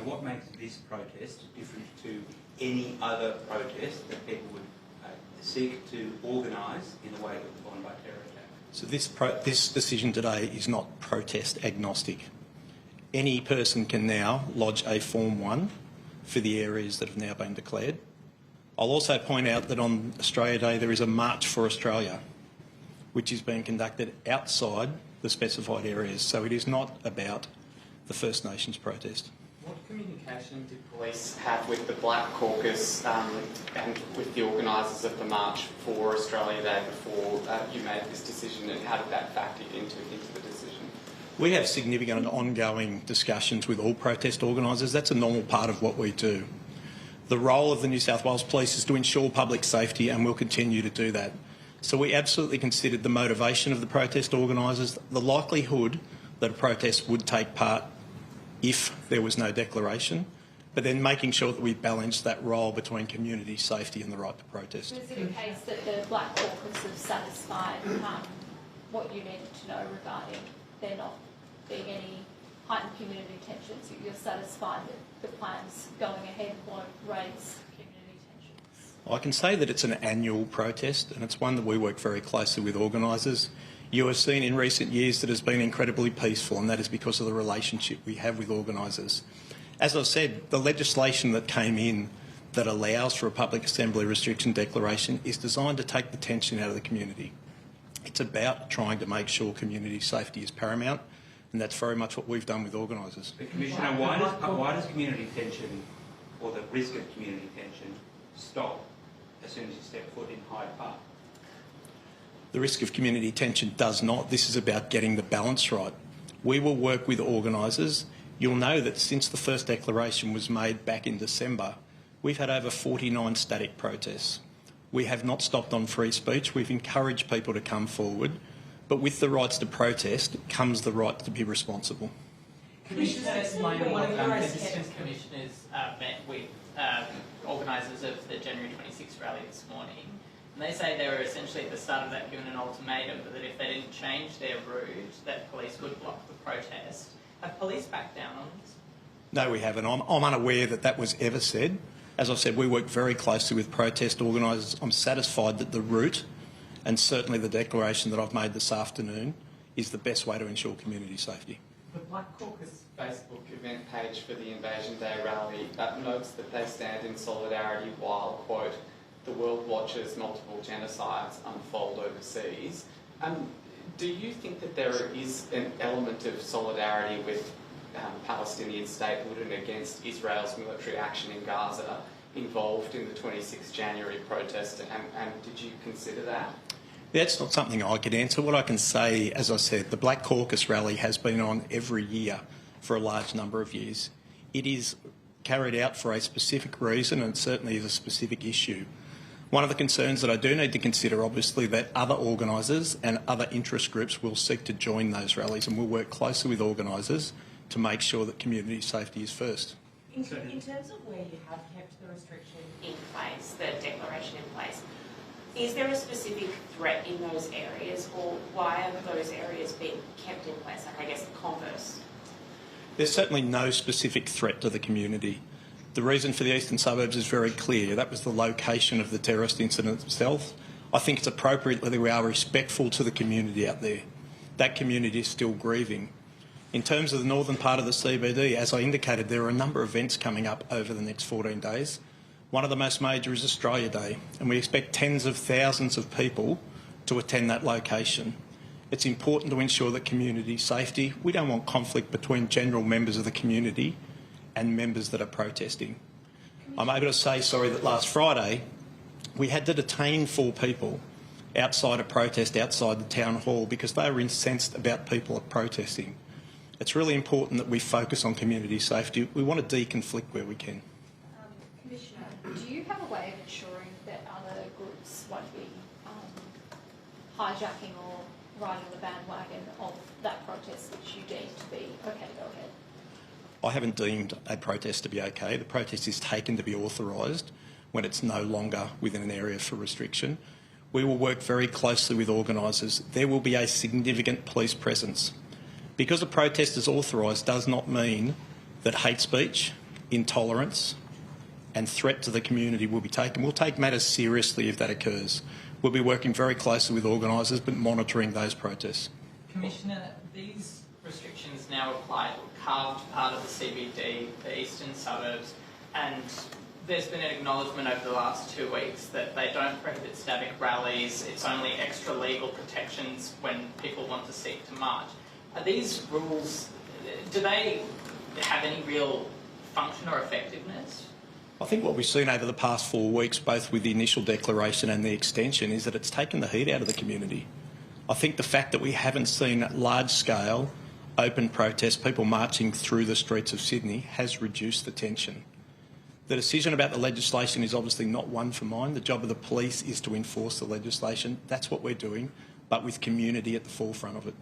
Commissioner, what makes this protest different to any other protest that people would seek to organise in the wake of the Bondi terror attack? So this decision today is not protest agnostic. Any person can now lodge a Form 1 for the areas that have now been declared. I'll also point out that on Australia Day there is a March for Australia, which is being conducted outside the specified areas. So it is not about the First Nations protest. What communication did police have with the Black Caucus and with the organisers of the March for Australia Day before you made this decision, and how did that factor into the decision? We have significant and ongoing discussions with all protest organisers. That's a normal part of what we do. The role of the New South Wales Police is to ensure public safety, and we'll continue to do that. So we absolutely considered the motivation of the protest organisers, the likelihood that a protest would take part if there was no declaration, but then making sure that we balance that role between community safety and the right to protest. Is it a case that the Black Caucus have satisfied what you needed to know regarding there not being any heightened community tensions? You're satisfied that the plans going ahead won't raise community tensions? I can say that it's an annual protest, and it's one that we work very closely with organisers. You have seen in recent years that has been incredibly peaceful, and that is because of the relationship we have with organisers. As I've said, the legislation that came in that allows for a public assembly restriction declaration is designed to take the tension out of the community. It's about trying to make sure community safety is paramount, and that's very much what we've done with organisers. But Commissioner, why does community tension, or the risk of community tension, stop as soon as you step foot in Hyde Park? The risk of community tension does not. This is about getting the balance right. We will work with organisers. You'll know that since the first declaration was made back in December, we've had over 49 static protests. We have not stopped on free speech. We've encouraged people to come forward, but with the rights to protest comes the right to be responsible. Commissioner Lanyon, one of the Assistant Commissioners met with organisers of the January 26th rally this morning. And they say they were essentially at the start of that given an ultimatum, but that if they didn't change their route, that police would block the protest. Have police backed down on this? No, we haven't. I'm unaware that that was ever said. As I've said, we work very closely with protest organisers. I'm satisfied that the route, and certainly the declaration that I've made this afternoon, is the best way to ensure community safety. The Black Caucus Facebook event page for the Invasion Day rally notes that they stand in solidarity while, quote, the world watches multiple genocides unfold overseas. Do you think that there is an element of solidarity with Palestinian statehood and against Israel's military action in Gaza involved in the 26th January protest, and did you consider that? That's not something I could answer. What I can say, as I said, the Black Caucus rally has been on every year for a large number of years. It is carried out for a specific reason, and certainly is a specific issue. One of the concerns that I do need to consider, obviously, that other organisers and other interest groups will seek to join those rallies, and we'll work closely with organisers to make sure that community safety is first. In terms of where you have kept the restriction in place, the declaration in place, is there a specific threat in those areas, or why have those areas been kept in place? Like, I guess the converse. There's certainly no specific threat to the community. The reason for the eastern suburbs is very clear. That was the location of the terrorist incident itself. I think it's appropriate that we are respectful to the community out there. That community is still grieving. In terms of the northern part of the CBD, as I indicated, there are a number of events coming up over the next 14 days. One of the most major is Australia Day, and we expect tens of thousands of people to attend that location. It's important to ensure that community safety. We don't want conflict between general members of the community and members that are protesting. I'm able to say, that last Friday we had to detain 4 people outside a protest outside the town hall because they were incensed about people protesting. It's really important that we focus on community safety. We want to deconflict where we can. Commissioner, do you have a way of ensuring that other groups won't be hijacking or riding the bandwagon of that protest which you deem to be okay, go ahead? I haven't deemed a protest to be okay. The protest is taken to be authorised when it's no longer within an area for restriction. We will work very closely with organisers. There will be a significant police presence. Because a protest is authorised does not mean that hate speech intolerance and threat to the community will be taken. We'll take matters seriously if that occurs. We'll be working very closely with organisers but monitoring those protests. Commissioner, these restrictions now apply to a carved part of the CBD, the eastern suburbs, and there's been an acknowledgement over the last 2 weeks that they don't prohibit static rallies, it's only extra legal protections when people want to seek to march. Are these rules, do they have any real function or effectiveness? I think what we've seen over the past 4 weeks, both with the initial declaration and the extension, is that it's taken the heat out of the community. I think the fact that we haven't seen large-scale open protests, people marching through the streets of Sydney, has reduced the tension. The decision about the legislation is obviously not one for mine. The job of the police is to enforce the legislation. That's what we're doing, but with community at the forefront of it.